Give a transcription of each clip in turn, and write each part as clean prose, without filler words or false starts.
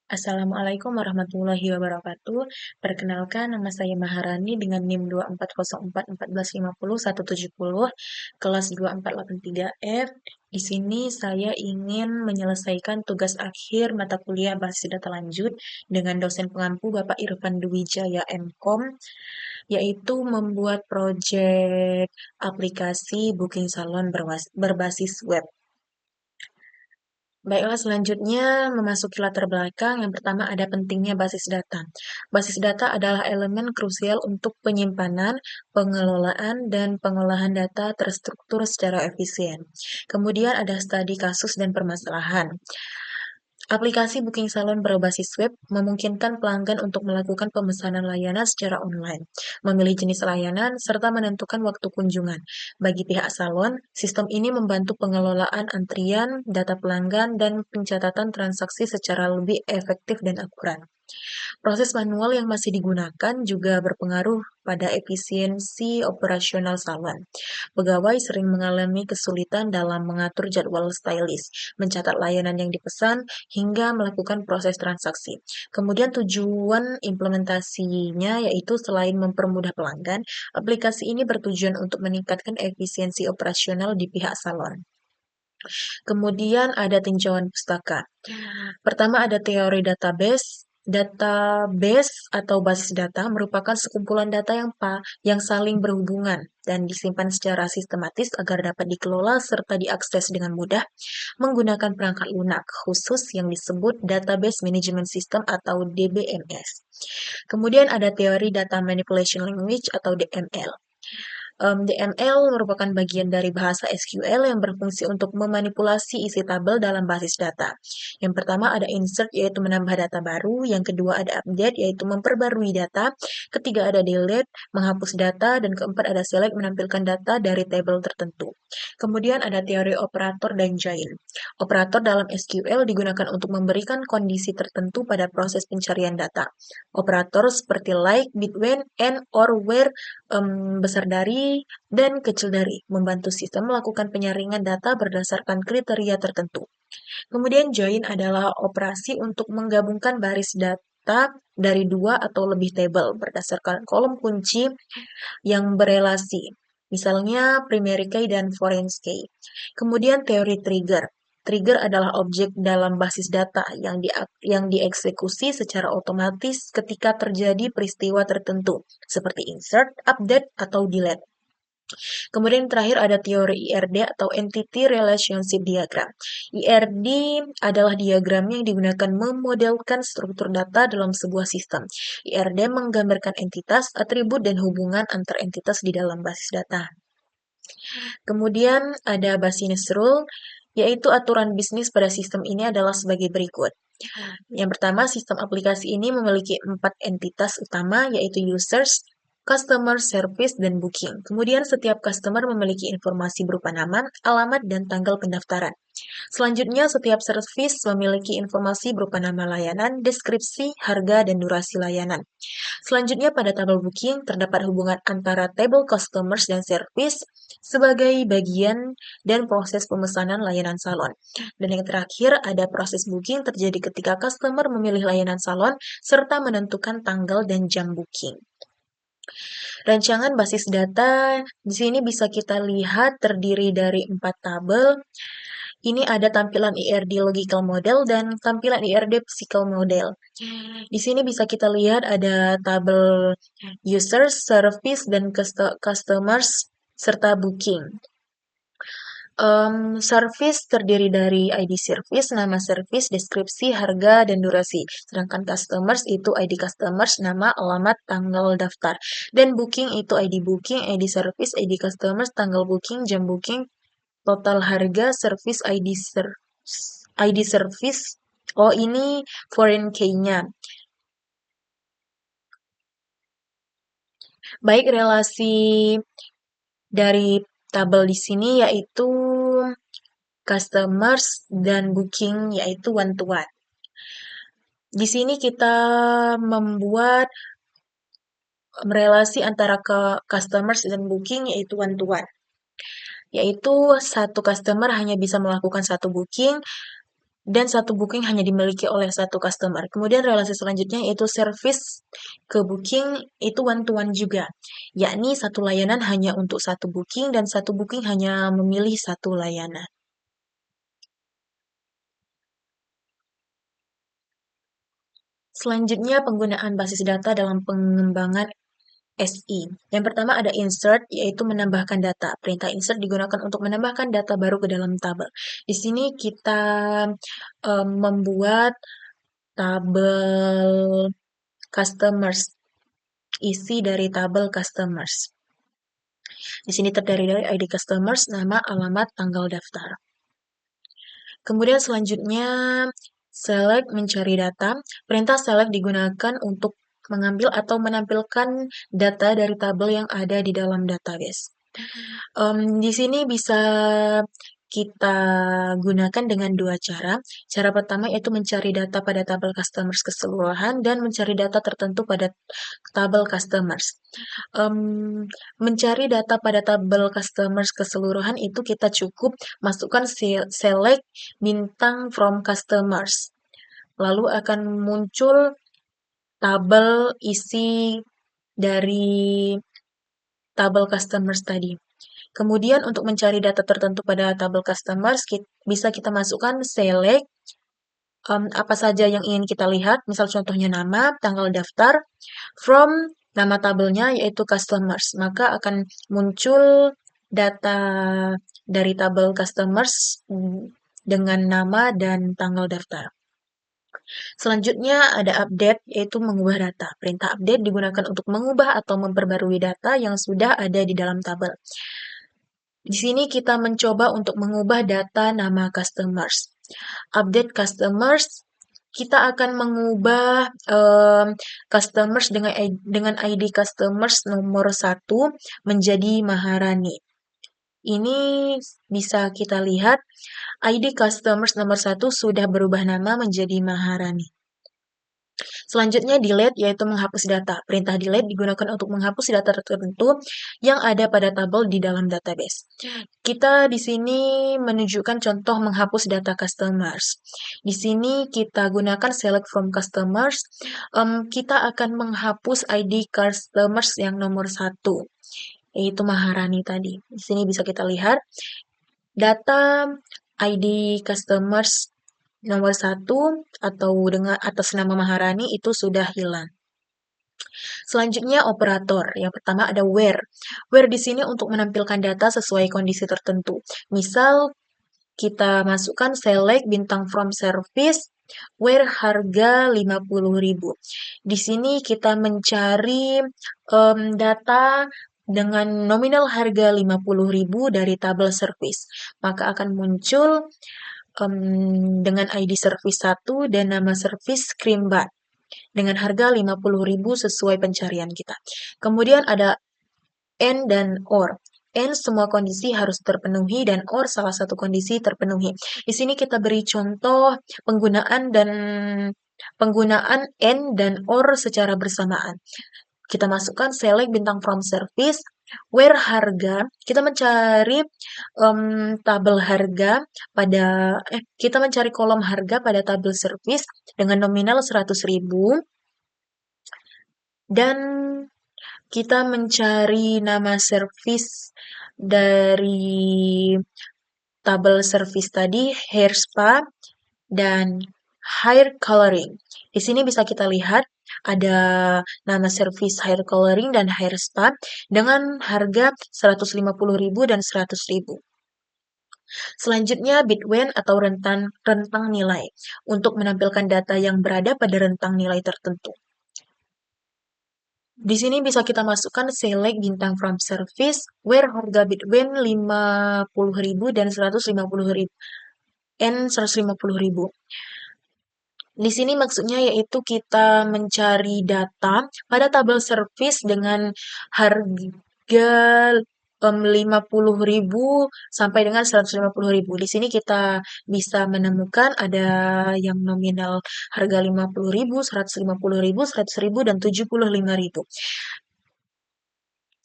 Assalamualaikum warahmatullahi wabarakatuh. Perkenalkan, nama saya Maharani dengan NIM 2404 1450 170, kelas 2483F. Di sini saya ingin menyelesaikan tugas akhir mata kuliah basis data lanjut dengan dosen pengampu Bapak Irfan Dwijaya MKOM, yaitu membuat proyek aplikasi booking salon berbasis web. Baiklah, selanjutnya memasuki latar belakang. Yang pertama ada pentingnya basis data. Basis data adalah elemen krusial untuk penyimpanan, pengelolaan, dan pengolahan data terstruktur secara efisien. Kemudian ada studi kasus dan permasalahan. Aplikasi booking salon berbasis web memungkinkan pelanggan untuk melakukan pemesanan layanan secara online, memilih jenis layanan, serta menentukan waktu kunjungan. Bagi pihak salon, sistem ini membantu pengelolaan antrian, data pelanggan, dan pencatatan transaksi secara lebih efektif dan akurat. Proses manual yang masih digunakan juga berpengaruh pada efisiensi operasional salon. Pegawai sering mengalami kesulitan dalam mengatur jadwal stylist, mencatat layanan yang dipesan, hingga melakukan proses transaksi. Kemudian tujuan implementasinya yaitu selain mempermudah pelanggan, aplikasi ini bertujuan untuk meningkatkan efisiensi operasional di pihak salon. Kemudian ada tinjauan pustaka. Pertama ada teori database. Database atau basis data merupakan sekumpulan data yang saling berhubungan dan disimpan secara sistematis agar dapat dikelola serta diakses dengan mudah menggunakan perangkat lunak khusus yang disebut Database Management System atau DBMS. Kemudian ada teori Data Manipulation Language atau DML. DML merupakan bagian dari bahasa SQL yang berfungsi untuk memanipulasi isi tabel dalam basis data. Yang pertama ada insert, yaitu menambah data baru. Yang kedua ada update, yaitu memperbarui data. Ketiga ada delete, menghapus data. Dan keempat ada select, menampilkan data dari tabel tertentu. Kemudian ada teori operator dan join. Operator dalam SQL digunakan untuk memberikan kondisi tertentu pada proses pencarian data. Operator seperti like, between, and, or, where, besar dari, dan kecil dari, membantu sistem melakukan penyaringan data berdasarkan kriteria tertentu. Kemudian join adalah operasi untuk menggabungkan baris data dari dua atau lebih tabel berdasarkan kolom kunci yang berelasi, misalnya primary key dan foreign key. Kemudian teori trigger. Trigger adalah objek dalam basis data yang dieksekusi secara otomatis ketika terjadi peristiwa tertentu, seperti insert, update, atau delete. Kemudian terakhir ada teori IRD atau Entity Relationship Diagram. IRD adalah diagram yang digunakan memodelkan struktur data dalam sebuah sistem. IRD menggambarkan entitas, atribut, dan hubungan antar entitas di dalam basis data. Kemudian ada business rule, yaitu aturan bisnis pada sistem ini adalah sebagai berikut. Yang pertama, sistem aplikasi ini memiliki 4 entitas utama, yaitu users, customer, service, dan booking. Kemudian setiap customer memiliki informasi berupa nama, alamat, dan tanggal pendaftaran. Selanjutnya, setiap service memiliki informasi berupa nama layanan, deskripsi, harga, dan durasi layanan. Selanjutnya, pada tabel booking terdapat hubungan antara table customers dan service sebagai bagian dan proses pemesanan layanan salon. Dan yang terakhir, ada proses booking terjadi ketika customer memilih layanan salon serta menentukan tanggal dan jam booking. Rancangan basis data di sini bisa kita lihat terdiri dari 4 tabel. Ini ada tampilan IRD Logical Model dan tampilan IRD Physical Model. Di sini bisa kita lihat ada tabel users, service, dan customers, serta booking. Service terdiri dari ID service, nama service, deskripsi, harga, dan durasi. Sedangkan customers itu ID customers, nama, alamat, tanggal daftar. Dan booking itu ID booking, ID service, ID customers, tanggal booking, jam booking, total harga, service, ID service. Oh, ini foreign key-nya. Baik, relasi dari tabel di sini yaitu customers dan booking yaitu one to one. Di sini kita membuat relasi antara customers dan booking yaitu one to one. Yaitu satu customer hanya bisa melakukan satu booking dan satu booking hanya dimiliki oleh satu customer. Kemudian relasi selanjutnya yaitu service ke booking itu one to one juga, yakni satu layanan hanya untuk satu booking dan satu booking hanya memilih satu layanan. Selanjutnya penggunaan basis data dalam pengembangan SI. Yang pertama ada insert, yaitu menambahkan data. Perintah insert digunakan untuk menambahkan data baru ke dalam tabel. Di sini kita membuat tabel customers, isi dari tabel customers. Di sini terdiri dari ID customers, nama, alamat, tanggal daftar. Kemudian selanjutnya select mencari data. Perintah select digunakan untuk mengambil atau menampilkan data dari tabel yang ada di dalam database. Di sini bisa kita gunakan dengan dua cara. Cara pertama yaitu mencari data pada tabel customers keseluruhan dan mencari data tertentu pada tabel customers. Mencari data pada tabel customers keseluruhan itu kita cukup masukkan select bintang from customers. Lalu akan muncul tabel isi dari tabel customers tadi. Kemudian untuk mencari data tertentu pada tabel customers, bisa kita masukkan select apa saja yang ingin kita lihat, misal contohnya nama, tanggal daftar, from nama tabelnya yaitu customers, maka akan muncul data dari tabel customers dengan nama dan tanggal daftar. Selanjutnya ada update, yaitu mengubah data. Perintah update digunakan untuk mengubah atau memperbarui data yang sudah ada di dalam tabel. Di sini kita mencoba untuk mengubah data nama customers. Update customers, kita akan mengubah customers dengan ID customers nomor 1 menjadi Maharani. Ini bisa kita lihat ID customers nomor 1 sudah berubah nama menjadi Maharani. Selanjutnya delete yaitu menghapus data. Perintah delete digunakan untuk menghapus data tertentu yang ada pada tabel di dalam database. Kita di sini menunjukkan contoh menghapus data customers. Di sini kita gunakan select from customers. Kita akan menghapus ID customers yang nomor 1, yaitu Maharani tadi. Di sini bisa kita lihat data ID customers nomor 1 atau dengan atas nama Maharani itu sudah hilang. Selanjutnya operator. Yang pertama ada where. Where di sini untuk menampilkan data sesuai kondisi tertentu. Misal kita masukkan select bintang from service where harga 50.000. Di sini kita mencari data dengan nominal harga 50.000 dari tabel service. Maka akan muncul dengan ID service 1 dan nama service cream bar dengan harga 50.000 sesuai pencarian kita. Kemudian ada and dan or. And semua kondisi harus terpenuhi dan or salah satu kondisi terpenuhi. Di sini kita beri contoh penggunaan and dan or secara bersamaan. Kita masukkan select bintang from service where harga, kita mencari tabel harga pada kita mencari kolom harga pada tabel service dengan nominal 100.000 dan kita mencari nama service dari tabel service tadi hair spa dan hair coloring. Di sini bisa kita lihat ada nama service hair coloring dan hair spa dengan harga 150.000 dan 100.000. Selanjutnya bitwen atau rentang nilai untuk menampilkan data yang berada pada rentang nilai tertentu. Di sini bisa kita masukkan select bintang from service where harga bitwen 50.000 dan 150.000 and 150.000. Di sini maksudnya yaitu kita mencari data pada tabel service dengan harga 50.000 sampai dengan 150.000. Di sini kita bisa menemukan ada yang nominal harga 50.000, 150.000, 100.000 dan 75.000.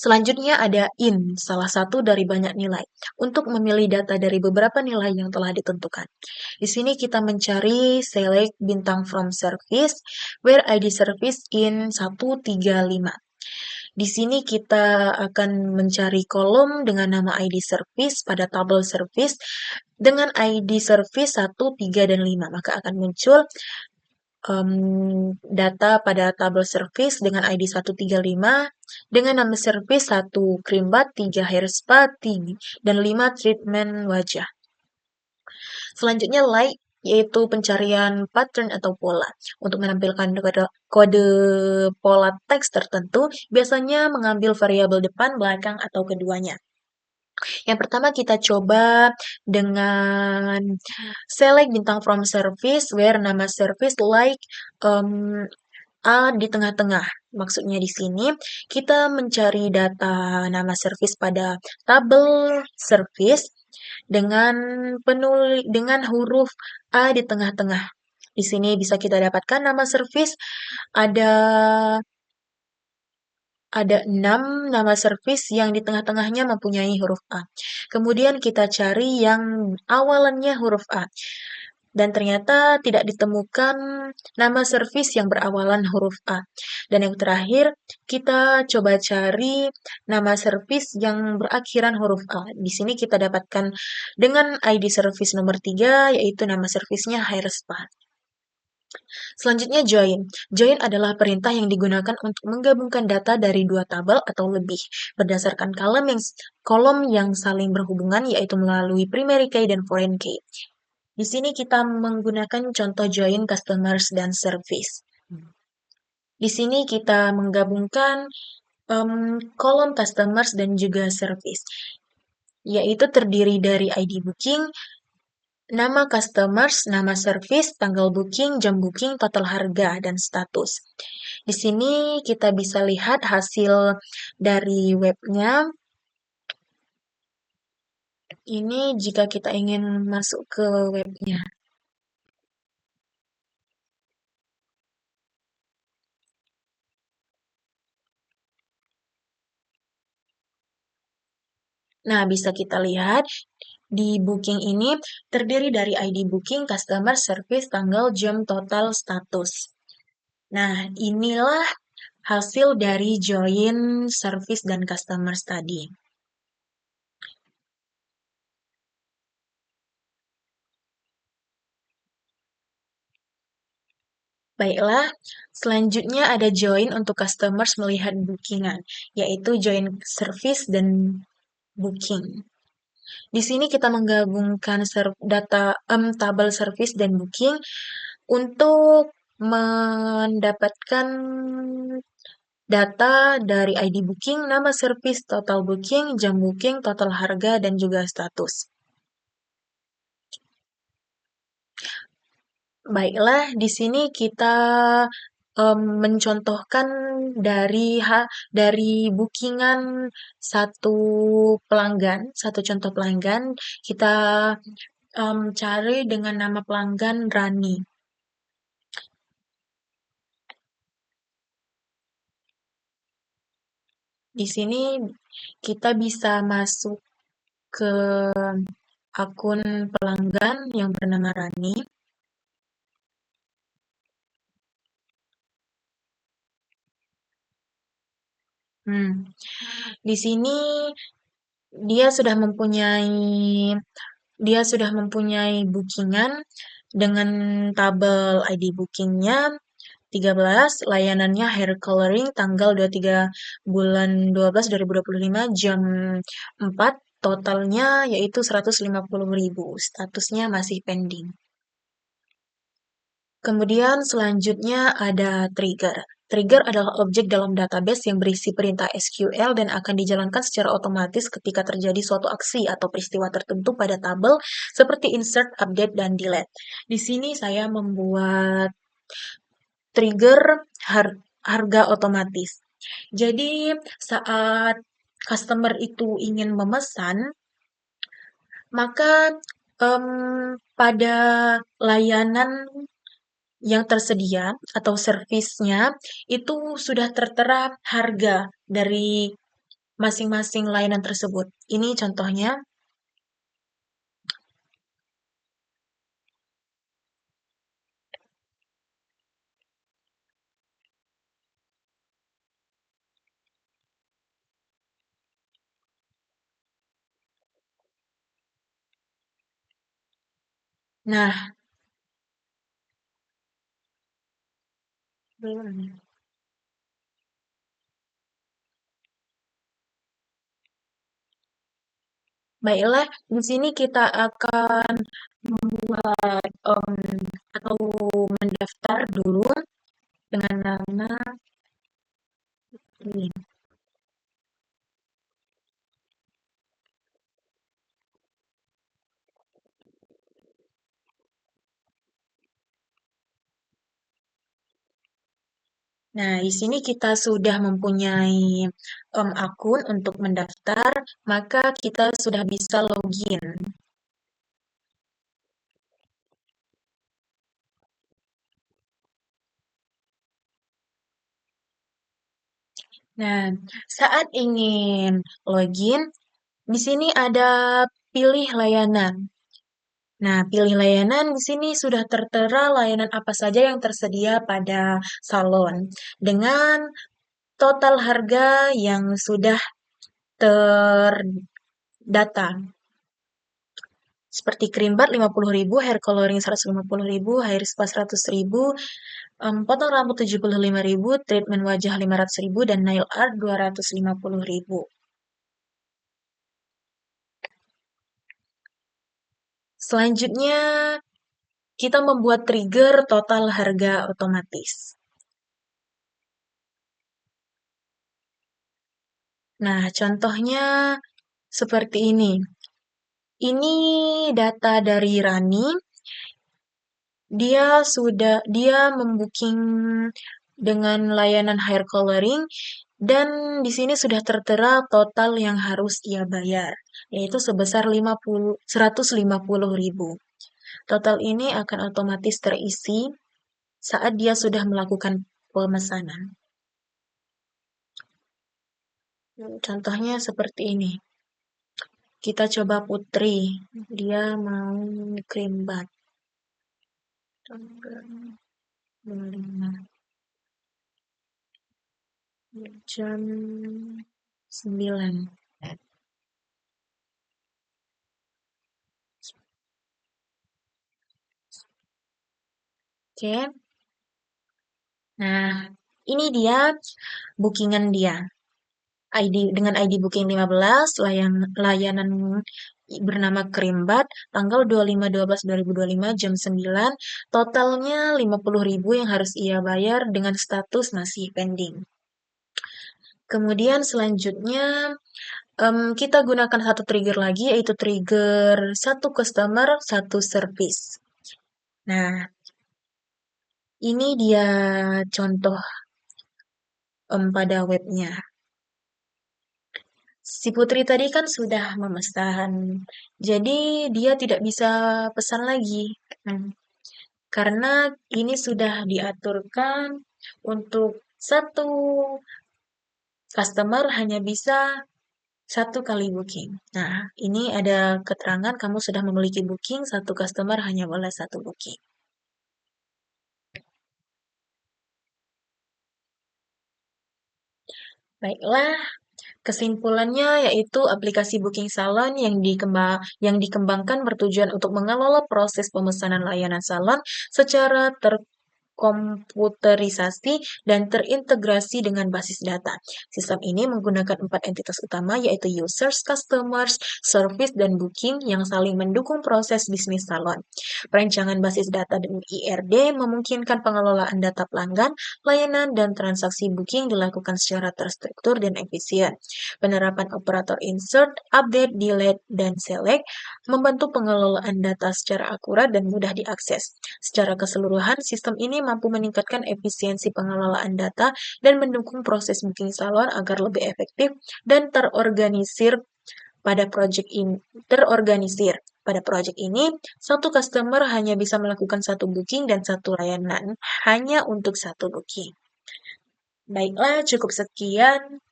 Selanjutnya ada in, salah satu dari banyak nilai, untuk memilih data dari beberapa nilai yang telah ditentukan. Di sini kita mencari select bintang from service, where ID service in 135. Di sini kita akan mencari kolom dengan nama ID service pada tabel service dengan ID service 1, 3, dan 5. Maka akan muncul data pada tabel service dengan ID 135 dengan nama service 1 cream bath, 3 hair spa, 3, dan 5 treatment wajah. Selanjutnya like, yaitu pencarian pattern atau pola. Untuk menampilkan kode pola teks tertentu, biasanya mengambil variabel depan, belakang, atau keduanya. Yang pertama kita coba dengan select bintang from service where nama service like A di tengah-tengah. Maksudnya di sini kita mencari data nama service pada tabel service dengan dengan huruf A di tengah-tengah. Di sini bisa kita dapatkan nama service ada 6 nama service yang di tengah-tengahnya mempunyai huruf A. Kemudian kita cari yang awalannya huruf A. Dan ternyata tidak ditemukan nama service yang berawalan huruf A. Dan yang terakhir, kita coba cari nama service yang berakhiran huruf A. Di sini kita dapatkan dengan ID service nomor 3, yaitu nama servicenya Hair Spa. Selanjutnya join. Join adalah perintah yang digunakan untuk menggabungkan data dari dua tabel atau lebih berdasarkan kolom yang saling berhubungan, yaitu melalui primary key dan foreign key. Di sini kita menggunakan contoh join customers dan service. Di sini kita menggabungkan kolom customers dan juga service, yaitu terdiri dari ID booking, nama customers, nama service, tanggal booking, jam booking, total harga, dan status. Di sini kita bisa lihat hasil dari webnya. Ini jika kita ingin masuk ke webnya. Nah, bisa kita lihat di booking ini terdiri dari ID booking, customer service, tanggal, jam, total, status. Nah, inilah hasil dari join service dan customer tadi. Baiklah, selanjutnya ada join untuk customers melihat bookingan, yaitu join service dan booking. Di sini kita menggabungkan tabel service dan booking untuk mendapatkan data dari ID booking, nama service, total booking, jam booking, total harga, dan juga status. Baiklah, di sini kita mencontohkan dari bookingan satu contoh pelanggan, kita cari dengan nama pelanggan Rani. Di sini kita bisa masuk ke akun pelanggan yang bernama Rani. Di sini dia sudah mempunyai bookingan dengan tabel ID bookingnya 13, layanannya hair coloring tanggal 23 bulan 12 2025 jam 4, totalnya yaitu 150.000, statusnya masih pending. Kemudian selanjutnya ada trigger. Trigger adalah objek dalam database yang berisi perintah SQL dan akan dijalankan secara otomatis ketika terjadi suatu aksi atau peristiwa tertentu pada tabel seperti insert, update, dan delete. Di sini saya membuat trigger harga otomatis. Jadi saat customer itu ingin memesan, maka pada layanan yang tersedia atau servisnya itu sudah tertera harga dari masing-masing layanan tersebut. Ini contohnya. Nah, baiklah, di sini kita akan membuat atau mendaftar dulu dengan nama ini. Nah, di sini kita sudah mempunyai akun untuk mendaftar, maka kita sudah bisa login. Nah, saat ingin login, di sini ada pilih layanan. Nah, pilih layanan di sini sudah tertera layanan apa saja yang tersedia pada salon dengan total harga yang sudah terdata. Seperti cream bar 50.000, hair coloring 150.000, hair spa 100.000, potong rambut 75.000, treatment wajah 500.000, dan nail art 250.000. Selanjutnya, kita membuat trigger total harga otomatis. Nah, contohnya seperti ini. Ini data dari Rani. Dia membooking dengan layanan hair coloring dan di sini sudah tertera total yang harus ia bayar, yaitu sebesar 150.000. Total ini akan otomatis terisi saat dia sudah melakukan pemesanan. Contohnya seperti ini. Kita coba Putri, dia mau cream bat. Jam 9. Oke. Nah, ini dia bookingan dia. Dengan ID booking 15, layanan bernama Krimbat, tanggal 25/12/2025 jam 9, totalnya 50.000 yang harus ia bayar dengan status masih pending. Kemudian selanjutnya kita gunakan satu trigger lagi, yaitu trigger satu customer, satu service. Nah, ini dia contoh pada webnya. Si Putri tadi kan sudah memesan, jadi dia tidak bisa pesan lagi. Karena ini sudah diaturkan untuk satu customer hanya bisa satu kali booking. Nah, ini ada keterangan kamu sudah memiliki booking, satu customer hanya boleh satu booking. Baiklah, kesimpulannya yaitu aplikasi booking salon yang dikembangkan bertujuan untuk mengelola proses pemesanan layanan salon secara komputerisasi dan terintegrasi dengan basis data. Sistem ini menggunakan 4 entitas utama yaitu users, customers, service, dan booking yang saling mendukung proses bisnis salon. Perancangan basis data dan IRD memungkinkan pengelolaan data pelanggan, layanan, dan transaksi booking dilakukan secara terstruktur dan efisien. Penerapan operator insert, update, delete, dan select membantu pengelolaan data secara akurat dan mudah diakses. Secara keseluruhan, sistem ini mampu meningkatkan efisiensi pengelolaan data dan mendukung proses booking salon agar lebih efektif dan terorganisir. Pada proyek ini, satu customer hanya bisa melakukan satu booking dan satu layanan hanya untuk satu booking. Baiklah, cukup sekian.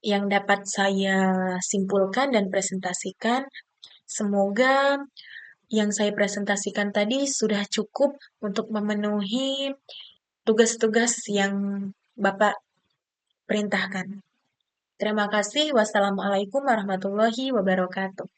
yang dapat saya simpulkan dan presentasikan. Semoga yang saya presentasikan tadi sudah cukup untuk memenuhi tugas-tugas yang Bapak perintahkan. Terima kasih. Wassalamualaikum warahmatullahi wabarakatuh.